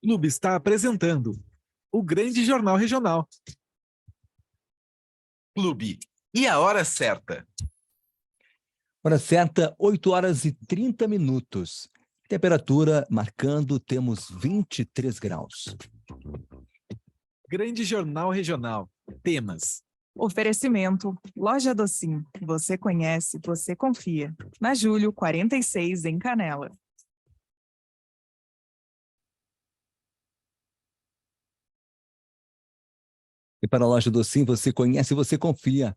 Clube está apresentando o Grande Jornal Regional. Clube, e a hora certa? Hora certa, 8h30. Temperatura marcando, temos 23 graus. Grande Jornal Regional. Temas. Oferecimento, Loja Docim. Você conhece, você confia. Na Júlio 46, em Canela. E para a Loja Docim, você conhece, você confia.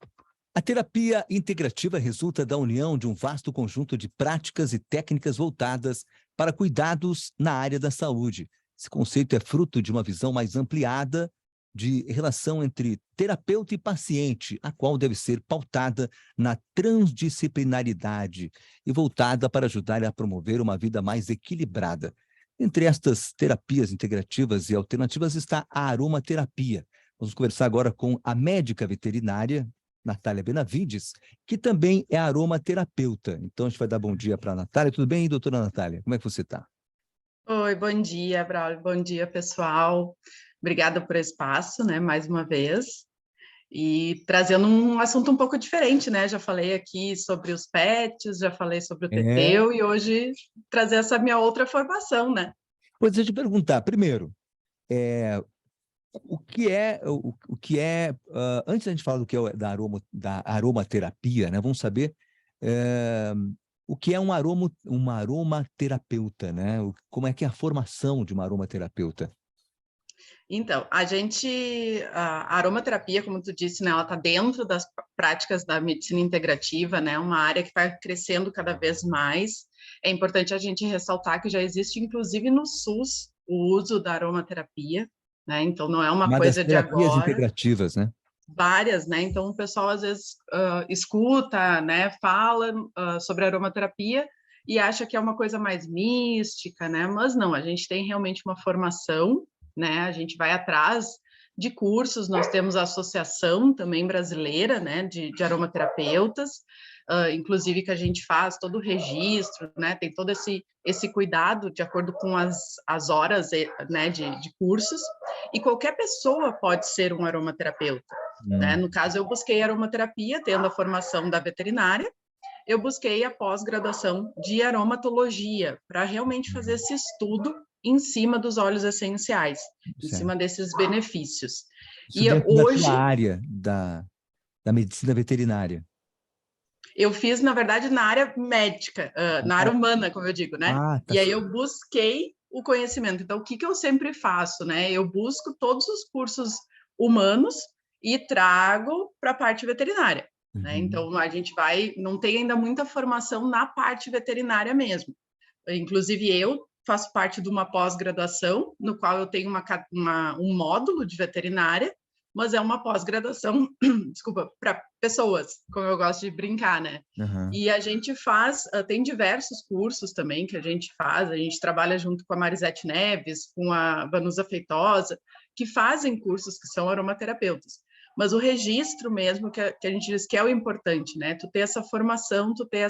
A terapia integrativa resulta da união de um vasto conjunto de práticas e técnicas voltadas para cuidados na área da saúde. Esse conceito é fruto de uma visão mais ampliada de relação entre terapeuta e paciente, a qual deve ser pautada na transdisciplinaridade e voltada para ajudar a promover uma vida mais equilibrada. Entre estas terapias integrativas e alternativas está a aromaterapia. Vamos conversar agora com a médica veterinária, Natália Benavides, que também é aromaterapeuta. Então, a gente vai dar bom dia para a Natália. Tudo bem, doutora Natália? Como é que você está? Oi, bom dia, Braulio. Bom dia, pessoal. Obrigada por esse espaço, né, mais uma vez. E trazendo um assunto um pouco diferente, né? Já falei aqui sobre os pets, já falei sobre o Teteu, e hoje trazer essa minha outra formação, né? Pois deixa eu te perguntar, primeiro, antes da gente falar do que é da aromaterapia, né? Vamos saber o que é uma aromaterapeuta, né? Como é que é a formação de uma aromaterapeuta? Então, a aromaterapia, como tu disse, né, ela está dentro das práticas da medicina integrativa, né, uma área que vai crescendo cada vez mais. É importante a gente ressaltar que já existe, inclusive no SUS, o uso da aromaterapia, né, então não é uma coisa de agora. Terapias integrativas, né? Várias, né, então o pessoal às vezes escuta, né, fala sobre aromaterapia e acha que é uma coisa mais mística, né, mas não, a gente tem realmente uma formação, né? A gente vai atrás de cursos, nós temos a associação também brasileira, né, de aromaterapeutas, inclusive que a gente faz todo o registro, né, tem todo esse cuidado de acordo com as horas, né, de cursos, e qualquer pessoa pode ser um aromaterapeuta, né? No caso, eu busquei aromaterapia, tendo a formação da veterinária, eu busquei a pós-graduação de aromatologia, para realmente fazer esse estudo em cima dos óleos essenciais, em cima desses benefícios. Isso dentro da sua área da medicina veterinária. Eu fiz, na verdade, na área médica, na área humana, como eu digo, né? Tá. E aí eu busquei o conhecimento. Então, o que eu sempre faço, né? Eu busco todos os cursos humanos e trago para a parte veterinária. Né? Então, a gente não tem ainda muita formação na parte veterinária mesmo. Inclusive, eu faço parte de uma pós-graduação, no qual eu tenho um módulo de veterinária, mas é uma pós-graduação, desculpa, para pessoas, como eu gosto de brincar, né? E a gente tem diversos cursos também que a gente trabalha junto com a Marisete Neves, com a Vanusa Feitosa, que fazem cursos que são aromaterapeutas. Mas o registro mesmo, que a gente diz que é o importante, né? Tu ter essa formação, tu ter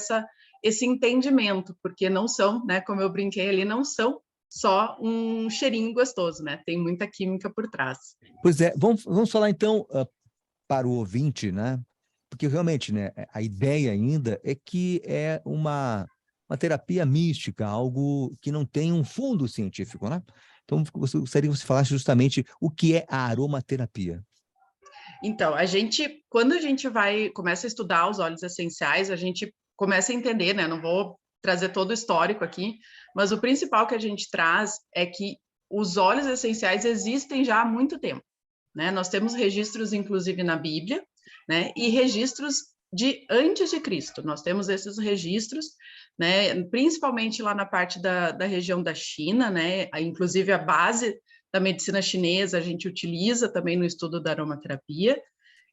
esse entendimento, porque não são, né? Como eu brinquei ali, não são só um cheirinho gostoso, né? Tem muita química por trás. Pois é, vamos falar então para o ouvinte, né? Porque realmente, né, a ideia ainda é que é uma terapia mística, algo que não tem um fundo científico, né? Então, eu gostaria que você falasse justamente o que é a aromaterapia. Então, quando a gente começa a estudar os óleos essenciais, a gente começa a entender, né? Não vou trazer todo o histórico aqui, mas o principal que a gente traz é que os óleos essenciais existem já há muito tempo, né? Nós temos registros, inclusive, na Bíblia, né? E registros de antes de Cristo. Nós temos esses registros, né? Principalmente lá na parte da região da China, né? Inclusive, a base da medicina chinesa a gente utiliza também no estudo da aromaterapia,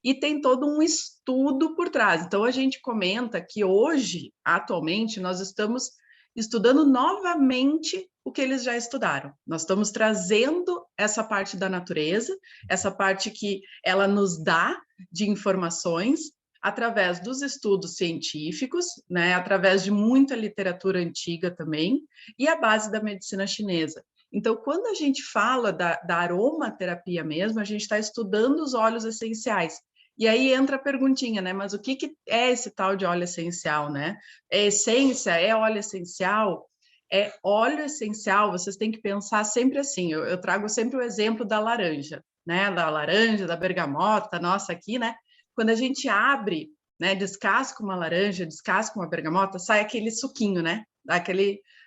e tem todo um estudo por trás. Então, a gente comenta que hoje, atualmente, nós estamos estudando novamente o que eles já estudaram. Nós estamos trazendo essa parte da natureza, essa parte que ela nos dá de informações, através dos estudos científicos, né, através de muita literatura antiga também, e a base da medicina chinesa. Então, quando a gente fala da aromaterapia mesmo, a gente está estudando os óleos essenciais. E aí entra a perguntinha, né? Mas o que é esse tal de óleo essencial, né? É essência? É óleo essencial? É óleo essencial, vocês têm que pensar sempre assim, eu trago sempre o exemplo da laranja, né? Da laranja, da bergamota, nossa, aqui, né? Quando a gente abre, né, descasca uma laranja, descasca uma bergamota, sai aquele suquinho, né?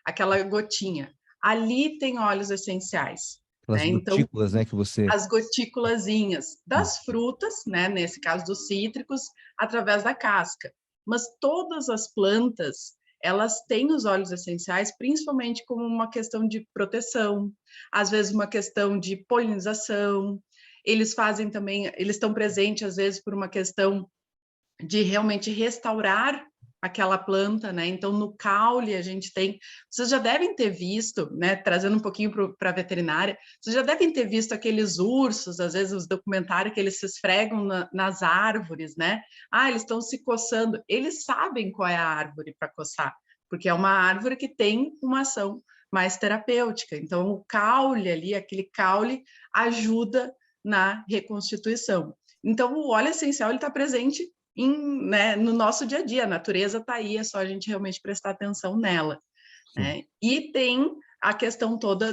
Aquela gotinha. Ali tem óleos essenciais. Aquelas Né? Então, gotículas, né, que você... as gotículazinhas das frutas, né? Nesse caso dos cítricos, através da casca. Mas todas as plantas, elas têm os óleos essenciais, principalmente como uma questão de proteção, às vezes uma questão de polinização. Eles fazem também, eles estão presentes às vezes por uma questão de realmente restaurar aquela planta, né? Então, no caule a gente tem... Vocês já devem ter visto, né? Trazendo um pouquinho para a veterinária, vocês já devem ter visto aqueles ursos, às vezes os documentários que eles se esfregam nas árvores, né? Ah, eles estão se coçando. Eles sabem qual é a árvore para coçar, porque é uma árvore que tem uma ação mais terapêutica. Então, o caule ali, aquele caule, ajuda na reconstituição. Então, o óleo essencial está presente né, no nosso dia a dia. A natureza está aí, é só a gente realmente prestar atenção nela. Né? E tem a questão toda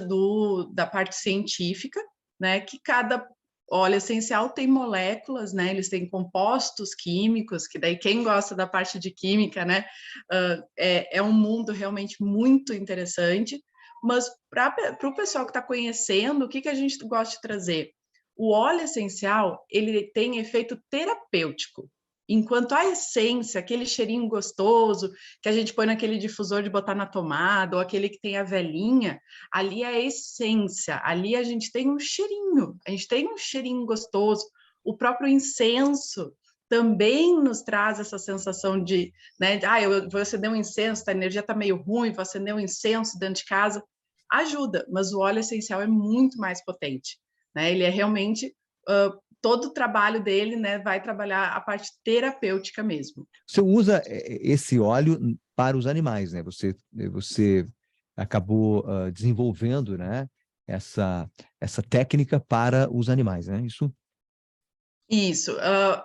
da parte científica, né, que cada óleo essencial tem moléculas, né, eles têm compostos químicos, que daí quem gosta da parte de química, né, é um mundo realmente muito interessante, mas para o pessoal que está conhecendo, o que a gente gosta de trazer? O óleo essencial, ele tem efeito terapêutico, enquanto a essência, aquele cheirinho gostoso que a gente põe naquele difusor de botar na tomada, ou aquele que tem a velinha, ali é a essência, ali a gente tem um cheirinho gostoso. O próprio incenso também nos traz essa sensação de, né, eu vou acender um incenso, a energia está meio ruim, vou acender um incenso dentro de casa. Ajuda, mas o óleo essencial é muito mais potente, né? Ele é realmente... todo o trabalho dele, né, vai trabalhar a parte terapêutica mesmo. Você usa esse óleo para os animais, né? Você acabou desenvolvendo, né, essa técnica para os animais, né? Isso.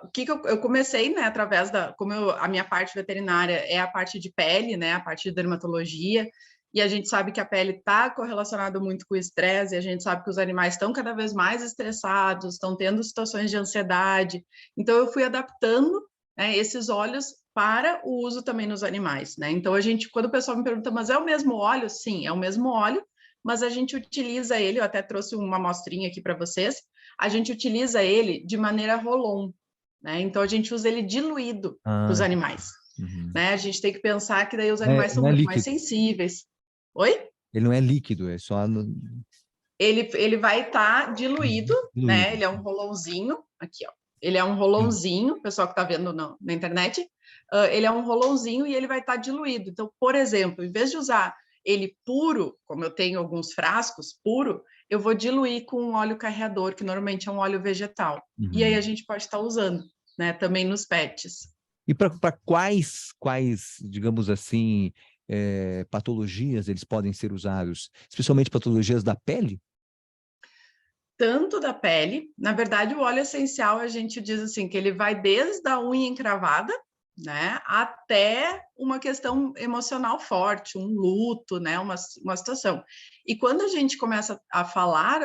O que eu comecei, né, através a minha parte veterinária é a parte de pele, né, a parte de dermatologia, e a gente sabe que a pele está correlacionada muito com o estresse, e a gente sabe que os animais estão cada vez mais estressados, estão tendo situações de ansiedade. Então, eu fui adaptando, né, esses óleos para o uso também nos animais, né? Então, quando o pessoal me pergunta, mas é o mesmo óleo? Sim, é o mesmo óleo, mas a gente utiliza ele, eu até trouxe uma amostrinha aqui para vocês, a gente utiliza ele de maneira roll-on, né? Então, a gente usa ele diluído para os animais. Né? A gente tem que pensar que daí os animais são muito mais sensíveis. Oi? Ele não é líquido, é só... Ele vai estar diluído, né? Ele é um rolãozinho, aqui, ó. Ele é um rolãozinho, o pessoal que está vendo na internet, ele é um rolãozinho e ele vai estar diluído. Então, por exemplo, em vez de usar ele puro, como eu tenho alguns frascos puro, eu vou diluir com um óleo carreador, que normalmente é um óleo vegetal. E aí a gente pode estar usando, né? Também nos pets. E para quais, digamos assim, patologias eles podem ser usados? Especialmente patologias da pele? Tanto da pele, na verdade, o óleo essencial, a gente diz assim, que ele vai desde a unha encravada, né, até uma questão emocional forte, um luto, né, uma situação. E quando a gente começa a falar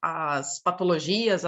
as patologias,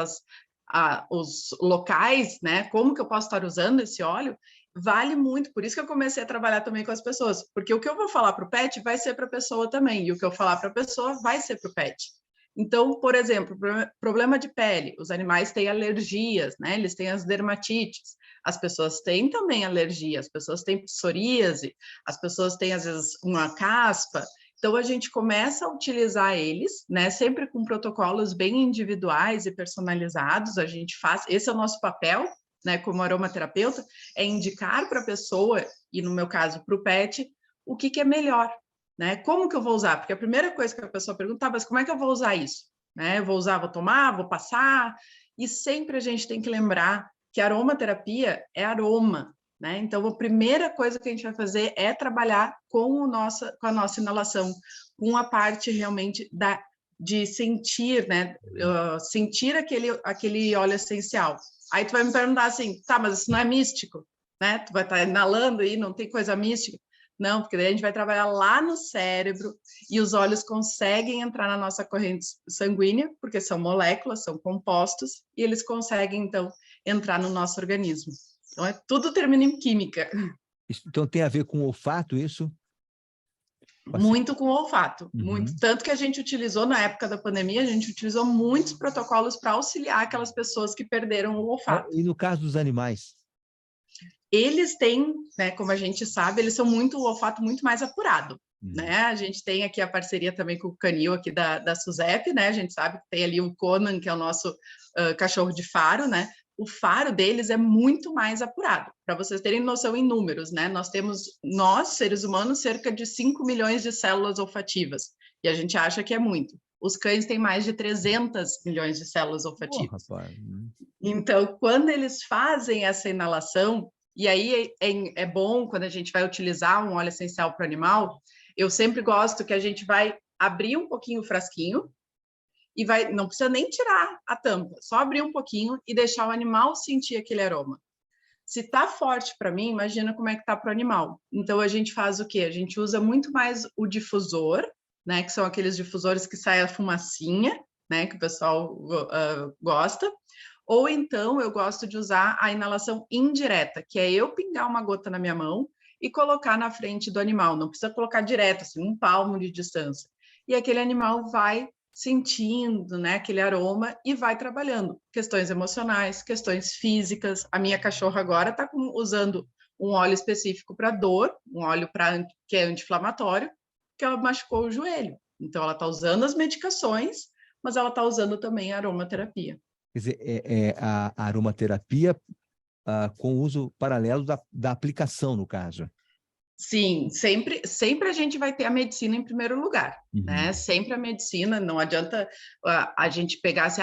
os locais, né, como que eu posso estar usando esse óleo, vale muito, por isso que eu comecei a trabalhar também com as pessoas, porque o que eu vou falar para o pet vai ser para a pessoa também, e o que eu falar para a pessoa vai ser para o pet. Então, por exemplo, problema de pele, os animais têm alergias, né? Eles têm as dermatites, as pessoas têm também alergia, as pessoas têm psoríase, as pessoas têm, às vezes, uma caspa. Então, a gente começa a utilizar eles, né? Sempre com protocolos bem individuais e personalizados, a gente faz, esse é o nosso papel, né? Como aromaterapeuta, é indicar para a pessoa, e no meu caso, para o pet, o que é melhor. Né? Como que eu vou usar? Porque a primeira coisa que a pessoa pergunta, mas como é que eu vou usar isso? Né? Eu vou usar, vou tomar, vou passar? E sempre a gente tem que lembrar que a aromaterapia é aroma, né? Então, a primeira coisa que a gente vai fazer é trabalhar com a nossa inalação, com a parte realmente de sentir, né? Sentir aquele óleo essencial. Aí tu vai me perguntar assim, tá, mas isso não é místico, né? Tu vai estar inalando aí, não tem coisa mística? Não, porque daí a gente vai trabalhar lá no cérebro e os óleos conseguem entrar na nossa corrente sanguínea, porque são moléculas, são compostos, e eles conseguem, então, entrar no nosso organismo. Então, tudo termina em química. Então, tem a ver com olfato isso? Muito com olfato, Uhum. muito. Tanto que a gente utilizou, na época da pandemia, a gente utilizou muitos protocolos para auxiliar aquelas pessoas que perderam o olfato. E no caso dos animais? Eles têm, né, como a gente sabe, eles são o olfato muito mais apurado, né? A gente tem aqui a parceria também com o canil aqui da SUSEP, né? A gente sabe que tem ali o Conan, que é o nosso cachorro de faro, né? O faro deles é muito mais apurado. Para vocês terem noção em números, né? Nós, seres humanos, cerca de 5 milhões de células olfativas, e a gente acha que é muito. Os cães têm mais de 300 milhões de células olfativas. Rapaz. Então, quando eles fazem essa inalação, e aí é bom, quando a gente vai utilizar um óleo essencial para o animal, eu sempre gosto que a gente vai abrir um pouquinho o frasquinho e não precisa nem tirar a tampa, só abrir um pouquinho e deixar o animal sentir aquele aroma. Se tá forte para mim, imagina como é que tá para o animal. Então, a gente faz o quê? A gente usa muito mais o difusor, né, que são aqueles difusores que saem a fumacinha, né, que o pessoal gosta. Ou então, eu gosto de usar a inalação indireta, que é eu pingar uma gota na minha mão e colocar na frente do animal. Não precisa colocar direto, assim, um palmo de distância. E aquele animal vai sentindo, né, aquele aroma e vai trabalhando questões emocionais, questões físicas. A minha cachorra agora está usando um óleo específico para dor, um óleo que é anti-inflamatório, que ela machucou o joelho. Então, ela está usando as medicações, mas ela está usando também a aromaterapia. Quer dizer, a aromaterapia com uso paralelo da aplicação, no caso. Sim, sempre a gente vai ter a medicina em primeiro lugar, né? Sempre a medicina, não adianta a gente pegar assim,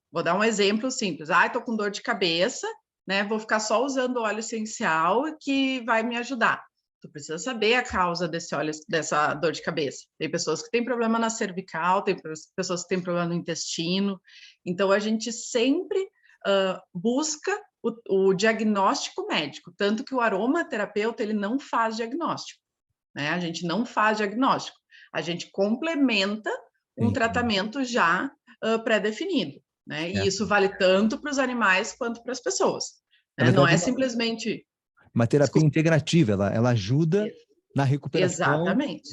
vou dar um exemplo simples, eu tô com dor de cabeça, né? Vou ficar só usando óleo essencial que vai me ajudar. Tu precisa saber a causa dessa dor de cabeça. Tem pessoas que têm problema na cervical, tem pessoas que têm problema no intestino, então a gente sempre busca o diagnóstico médico, tanto que o aromaterapeuta ele não faz diagnóstico, né? A gente não faz diagnóstico, a gente complementa um tratamento já pré-definido, né? E isso vale tanto para os animais quanto para as pessoas, né? Não é simplesmente... Uma terapia integrativa, ela ajuda na recuperação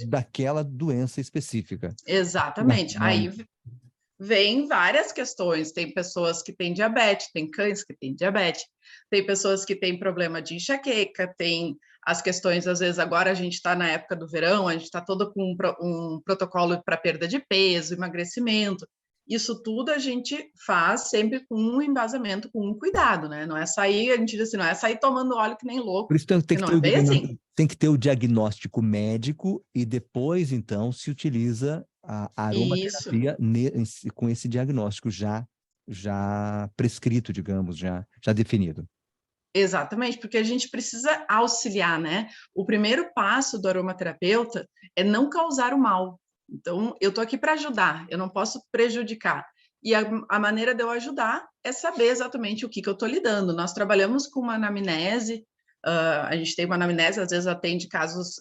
daquela doença específica. Exatamente. Aí vem várias questões. Tem pessoas que têm diabetes, tem cães que têm diabetes, tem pessoas que têm problema de enxaqueca, tem as questões, às vezes, agora a gente está na época do verão, a gente está todo com um protocolo para perda de peso, emagrecimento. Isso tudo a gente faz sempre com um embasamento, com um cuidado, né? Não é sair, a gente diz assim, não é sair tomando óleo que nem louco. Por isso tem que ter o diagnóstico médico e depois, então, se utiliza a aromaterapia com esse diagnóstico já prescrito, digamos, já definido. Exatamente, porque a gente precisa auxiliar, né? O primeiro passo do aromaterapeuta é não causar o mal. Então, eu estou aqui para ajudar, eu não posso prejudicar. E a maneira de eu ajudar é saber exatamente o que eu estou lidando. Nós trabalhamos com uma anamnese, a gente tem uma anamnese, às vezes atende casos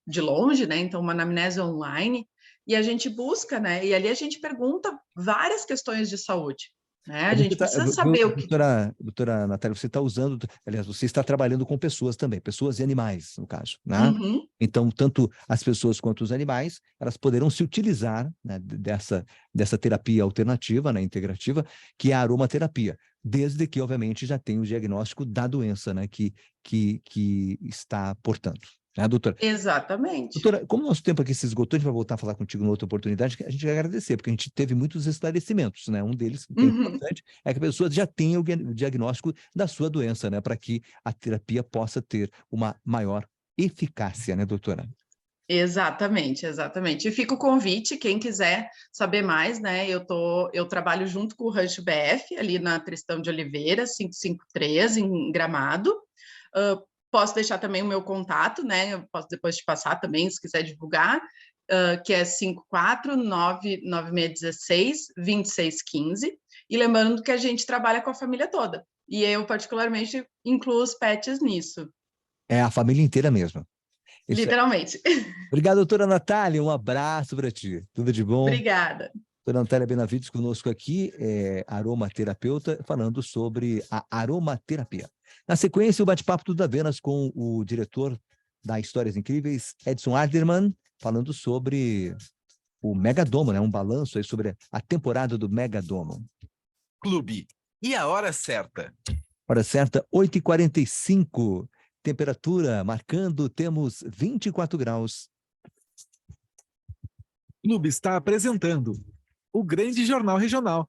de longe, né? Então, uma anamnese online, e a gente busca, né? E ali a gente pergunta várias questões de saúde. A gente precisa saber o que... Doutora Natália, você está usando, aliás, você está trabalhando com pessoas também, pessoas e animais, no caso, né? Então, tanto as pessoas quanto os animais, elas poderão se utilizar, né, dessa terapia alternativa, né, integrativa, que é a aromaterapia, desde que, obviamente, já tenha o diagnóstico da doença, né, que está portando. Né, doutora? Exatamente. Doutora, como o nosso tempo aqui se esgotou, a gente vai voltar a falar contigo em outra oportunidade, a gente vai agradecer, porque a gente teve muitos esclarecimentos, né? Um deles, que é importante, é que a pessoa já tenha o diagnóstico da sua doença, né? Para que a terapia possa ter uma maior eficácia, né, doutora? Exatamente, exatamente. E fica o convite, quem quiser saber mais, né? Eu trabalho junto com o Rancho BF, ali na Tristão de Oliveira, 553, em Gramado. Posso deixar também o meu contato, né? Eu posso depois te passar também, se quiser divulgar, que é 54996162615. E lembrando que a gente trabalha com a família toda. E eu, particularmente, incluo os pets nisso. É a família inteira mesmo. Isso é. Literalmente. Obrigado, doutora Natália. Um abraço para ti. Tudo de bom? Obrigada. Doutora Natália Benavides conosco aqui, aromaterapeuta, falando sobre a aromaterapia. Na sequência, o bate-papo Tudo Avenas com o diretor da Histórias Incríveis, Edson Arderman, falando sobre o Megadomo, né? Um balanço aí sobre a temporada do Megadomo. Clube. E a hora certa? Hora certa, 8h45. Temperatura marcando, temos 24 graus. Clube está apresentando o Grande Jornal Regional.